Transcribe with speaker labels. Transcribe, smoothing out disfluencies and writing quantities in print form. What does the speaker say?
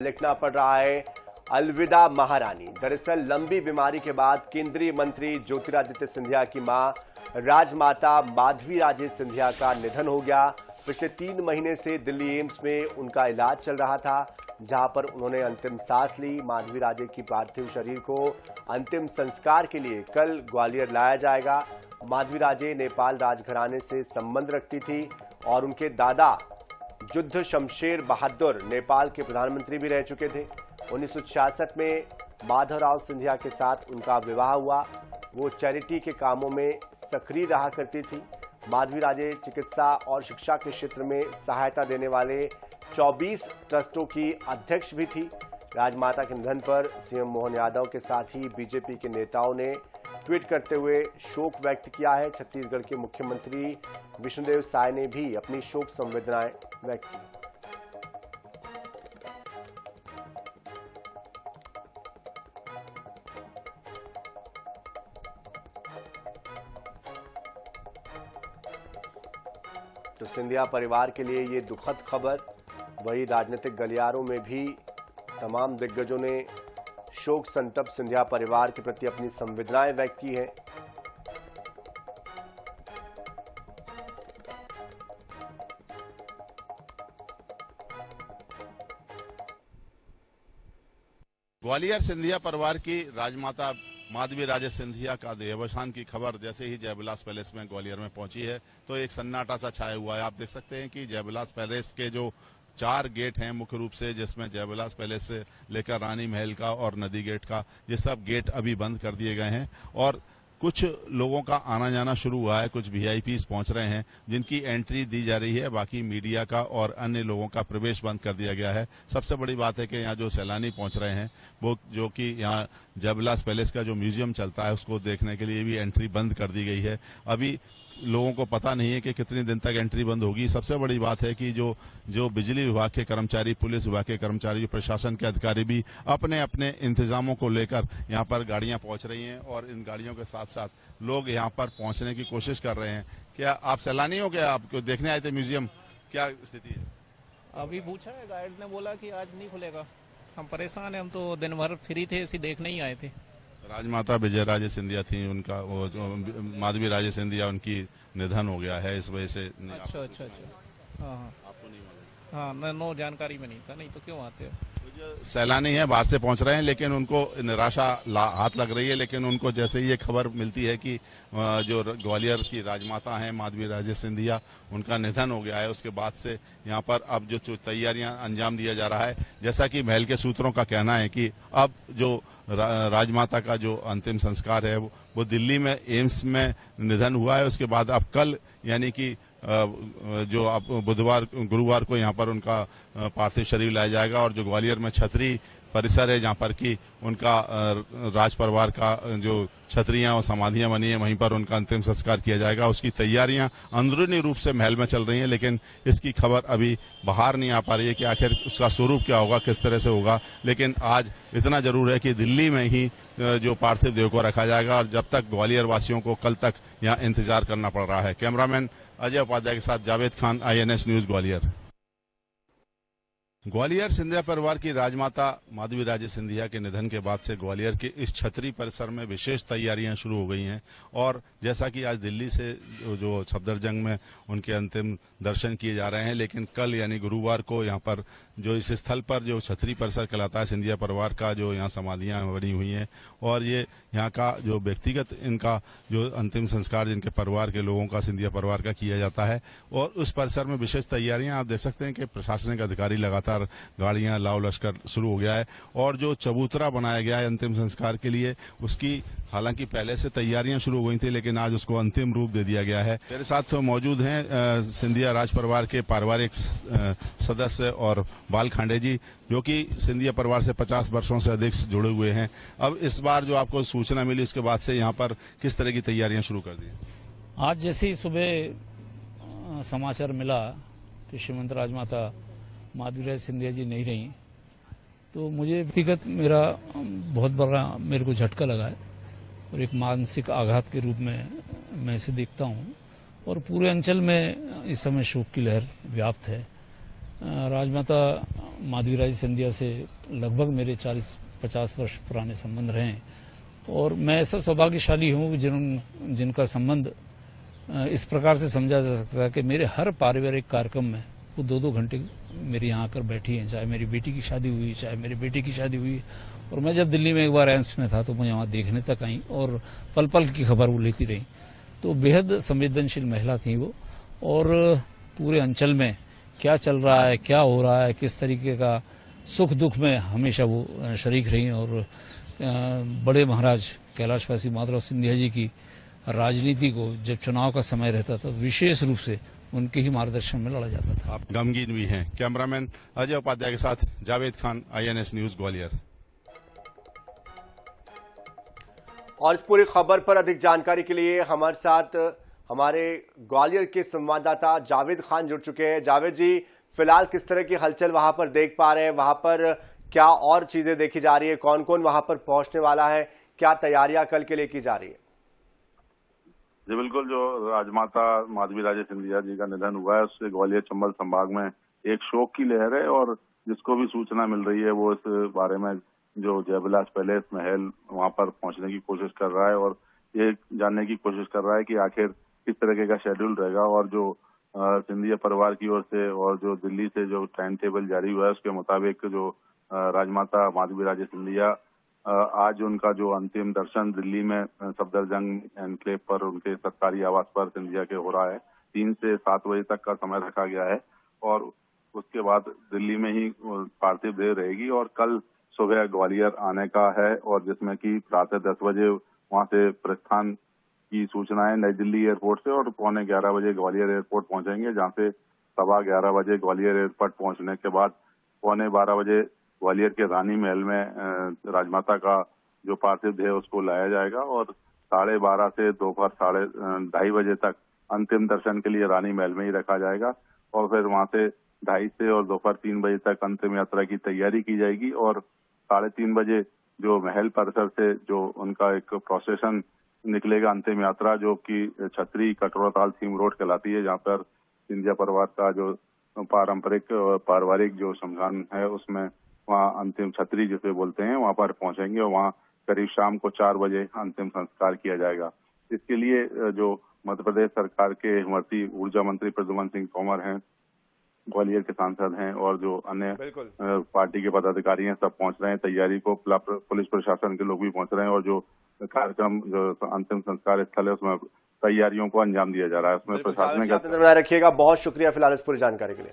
Speaker 1: लिखना पड़ रहा है अलविदा महारानी। दरअसल लंबी बीमारी के बाद केंद्रीय मंत्री ज्योतिरादित्य सिंधिया की मां राजमाता माधवी राजे सिंधिया का निधन हो गया। पिछले 3 महीने से दिल्ली एम्स में उनका इलाज चल रहा था, जहां पर उन्होंने अंतिम सांस ली। माधवी राजे की पार्थिव शरीर को अंतिम संस्कार के लिए कल ग्वालियर लाया जाएगा। माधवी राजे नेपाल राजघराने से संबंध रखती थी और उनके दादा युद्ध शमशेर बहादुर नेपाल के प्रधानमंत्री भी रह चुके थे। 1966 में माधवराव सिंधिया के साथ उनका विवाह हुआ। वो चैरिटी के कामों में सक्रिय रहा करती थी। माधवी राजे चिकित्सा और शिक्षा के क्षेत्र में सहायता देने वाले 24 ट्रस्टों की अध्यक्ष भी थी। राजमाता के निधन पर सीएम मोहन यादव के साथ ही बीजेपी के नेताओं ने ट्वीट करते हुए शोक व्यक्त किया है। छत्तीसगढ़ के मुख्यमंत्री विष्णुदेव साय ने भी अपनी शोक संवेदनाएं व्यक्त की। तो सिंधिया परिवार के लिए ये दुखद खबर। वही राजनीतिक गलियारों में भी तमाम दिग्गजों ने शोक संतप्त सिंधिया परिवार के प्रति अपनी संवेदनाएं व्यक्त की है।
Speaker 2: ग्वालियर सिंधिया परिवार की राजमाता माधवी राजे सिंधिया का देहावसान की खबर जैसे ही जयविलास पैलेस में ग्वालियर में पहुंची है तो एक सन्नाटा सा छाया हुआ है। आप देख सकते हैं कि जयविलास पैलेस के जो 4 गेट हैं मुख्य रूप से, जिसमें जयविलास पैलेस से लेकर रानी महल का और नदी गेट का, ये सब गेट अभी बंद कर दिए गए हैं और कुछ लोगों का आना जाना शुरू हुआ है। कुछ वीआईपीज पहुंच रहे हैं जिनकी एंट्री दी जा रही है। बाकी मीडिया का और अन्य लोगों का प्रवेश बंद कर दिया गया है। सबसे बड़ी बात है कि यहाँ जो सैलानी पहुंच रहे हैं वो जो कि यहाँ जयविलास पैलेस का जो म्यूजियम चलता है उसको देखने के लिए भी एंट्री बंद कर दी गई है। अभी लोगों को पता नहीं है कि कितने दिन तक एंट्री बंद होगी। सबसे बड़ी बात है कि जो बिजली विभाग के कर्मचारी, पुलिस विभाग के कर्मचारी, प्रशासन के अधिकारी भी अपने अपने इंतजामों को लेकर यहाँ पर गाड़ियां पहुंच रही हैं और इन गाड़ियों के साथ साथ लोग यहाँ पर पहुंचने की कोशिश कर रहे हैं। क्या आप सैलानी हो? क्या आपको देखने आए थे म्यूजियम? क्या स्थिति है?
Speaker 3: अभी पूछा है, गाइड ने बोला कि आज नहीं खुलेगा। हम परेशान हैं, हम तो दिन भर फ्री थे, इसी देखने ही आए थे।
Speaker 2: राजमाता विजय राजे सिंधिया थी, उनका वो जो माधवी राजे सिंधिया उनकी निधन हो गया है, इस वजह से।
Speaker 3: अच्छा। हाँ, आपको नहीं मालूम? हाँ, नो जानकारी में नहीं था, नहीं तो क्यों आते हो?
Speaker 2: सैलानी है, बाहर से पहुंच रहे हैं, लेकिन उनको निराशा हाथ लग रही है। लेकिन उनको जैसे ये खबर मिलती है कि जो ग्वालियर की राजमाता हैं माधवी राजे सिंधिया, उनका निधन हो गया है, उसके बाद से यहाँ पर अब जो तैयारियां अंजाम दिया जा रहा है। जैसा कि महल के सूत्रों का कहना है कि अब जो राजमाता का जो अंतिम संस्कार है वो दिल्ली में एम्स में निधन हुआ है। उसके बाद अब कल यानी कि जो अब गुरुवार को यहाँ पर उनका पार्थिव शरीर लाया जाएगा और जो ग्वालियर में छतरी परिसर है जहाँ पर कि उनका राज परिवार का जो छतरियां और समाधियां बनी है वहीं पर उनका अंतिम संस्कार किया जाएगा। उसकी तैयारियां अंदरूनी रूप से महल में चल रही हैं, लेकिन इसकी खबर अभी बाहर नहीं आ पा रही है कि आखिर उसका स्वरूप क्या होगा, किस तरह से होगा। लेकिन आज इतना जरूर है कि दिल्ली में ही जो पार्थिव देह को रखा जाएगा और जब तक ग्वालियर वासियों को कल तक यहाँ इंतजार करना पड़ रहा है। कैमरामैन अजय उपाध्याय के साथ जावेद खान, INS न्यूज, ग्वालियर। ग्वालियर सिंधिया परिवार की राजमाता माधवी राजे सिंधिया के निधन के बाद से ग्वालियर के इस छतरी परिसर में विशेष तैयारियां शुरू हो गई हैं और जैसा कि आज दिल्ली से जो सफदरजंग में उनके अंतिम दर्शन किए जा रहे हैं, लेकिन कल यानी गुरुवार को यहाँ पर जो इस स्थल पर जो छतरी परिसर कहलाता है सिंधिया परिवार का, जो यहाँ समाधियां बनी हुई हैं और ये यहाँ का जो व्यक्तिगत इनका जो अंतिम संस्कार जिनके परिवार के लोगों का, सिंधिया परिवार का किया जाता है और उस परिसर में विशेष तैयारियां आप देख सकते हैं कि प्रशासनिक अधिकारी लगातार गाड़ियां लाव लश्कर शुरू हो गया है और जो चबूतरा बनाया गया है अंतिम संस्कार के लिए, उसकी हालांकि पहले से तैयारियां शुरू हो गई थी, लेकिन आज उसको अंतिम रूप दे दिया गया है। मेरे साथ मौजूद हैं सिंधिया राज परिवार के पारिवारिक सदस्य और बाल खांडे जी, जो कि सिंधिया परिवार से 50 वर्षों से अधिक जुड़े हुए हैं। अब इस बार जो आपको सूचना मिली उसके बाद से यहाँ पर किस तरह की तैयारियां शुरू कर दी?
Speaker 4: आज जैसे ही सुबह समाचार मिला कि श्रीमंत राजमाता माधवी राजे सिंधिया जी नहीं रही, तो मुझे व्यक्तिगत मेरा बहुत बड़ा मेरे को झटका लगा है और एक मानसिक आघात के रूप में मैं इसे देखता हूँ और पूरे अंचल में इस समय शोक की लहर व्याप्त है। राजमाता माधवीराज सिंधिया से लगभग मेरे 40-50 वर्ष पुराने संबंध रहे हैं और मैं ऐसा सौभाग्यशाली हूं जिनका संबंध इस प्रकार से समझा जा सकता है कि मेरे हर पारिवारिक कार्यक्रम में वो 2-2 घंटे मेरे यहाँ आकर बैठी हैं, चाहे मेरी बेटी की शादी हुई, चाहे मेरे बेटे की शादी हुई। और मैं जब दिल्ली में एक बार एम्स में था तो मुझे वहाँ देखने तक आई और पल पल की खबर वो लेती रही। तो बेहद संवेदनशील महिला थी वो और पूरे अंचल में क्या चल रहा है, क्या हो रहा है, किस तरीके का सुख दुख में हमेशा वो शरीक रही और बड़े महाराज कैलाशवासी माधवराव सिंधिया जी की राजनीति को जब चुनाव का समय रहता था विशेष रूप से उनके ही मार्गदर्शन में लड़ा जाता था।
Speaker 2: आप गमगीन भी हैं। कैमरामैन अजय उपाध्याय के साथ जावेद खान, INS न्यूज ग्वालियर।
Speaker 1: और इस पूरी खबर पर अधिक जानकारी के लिए हमारे साथ हमारे ग्वालियर के संवाददाता जावेद खान जुड़ चुके हैं। जावेद जी, फिलहाल किस तरह की हलचल वहां पर देख पा रहे हैं? वहां पर क्या और चीजें देखी जा रही है? कौन कौन वहां पर पहुंचने वाला है? क्या तैयारियां कल के लिए की जा रही है?
Speaker 5: जी बिल्कुल, जो राजमाता माधवीराजे सिंधिया जी का निधन हुआ है उससे ग्वालियर चंबल संभाग में एक शोक की लहर है और जिसको भी सूचना मिल रही है वो इस बारे में जो जयविलास पैलेस महल वहां पर पहुंचने की कोशिश कर रहा है और ये जानने की कोशिश कर रहा है कि आखिर किस तरीके का शेड्यूल रहेगा। और जो सिंधिया परिवार की ओर से और जो दिल्ली से जो टाइम टेबल जारी हुआ है उसके मुताबिक जो राजमाता माधवीराजे सिंधिया आज उनका जो अंतिम दर्शन दिल्ली में सफदरजंग एनक्लेव पर उनके सरकारी आवास पर सिंधिया के हो रहा है। 3 से 7 बजे तक का समय रखा गया है और उसके बाद दिल्ली में ही पार्थिव देह रहेगी और कल सुबह ग्वालियर आने का है और जिसमें कि प्रातः 10 बजे वहां से प्रस्थान की सूचना है नई दिल्ली एयरपोर्ट से और 11:15 बजे ग्वालियर एयरपोर्ट पहुंचेंगे, जहां से 11:15 बजे ग्वालियर एयरपोर्ट पहुंचने के बाद 11:15 बजे ग्वालियर के रानी महल में राजमाता का जो पार्थिव देह उसको लाया जाएगा और 12:30 से दोपहर 2:30 बजे तक अंतिम दर्शन के लिए रानी महल में ही रखा जाएगा और फिर वहां से 2:30 से और दोपहर 3 बजे तक अंतिम यात्रा की तैयारी की जाएगी और 3:30 बजे जो महल परिसर से जो उनका एक प्रोसेशन निकलेगा अंतिम यात्रा, जो कि छतरी कटोरा ताल थीम रोड कहलाती है, जहां पर सिंधिया परिवार का जो पारिवारिक जो शमशान है उसमें वहाँ अंतिम छतरी जिसे बोलते हैं वहां पर पहुंचेंगे और वहाँ करीब शाम को 4 बजे अंतिम संस्कार किया जाएगा। इसके लिए जो मध्य प्रदेश सरकार के मंत्री ऊर्जा मंत्री प्रद्युम्न सिंह तोमर हैं, ग्वालियर के सांसद हैं और जो अन्य पार्टी के पदाधिकारी हैं सब पहुंच रहे हैं। तैयारी को पुलिस प्रशासन के लोग भी पहुंच रहे हैं और जो कार्यक्रम जो अंतिम संस्कार स्थल है उसमें तैयारियों को अंजाम दिया जा रहा है। उसमें प्रशासन
Speaker 1: रखिएगा। बहुत शुक्रिया फिलहाल इस पूरी जानकारी के लिए।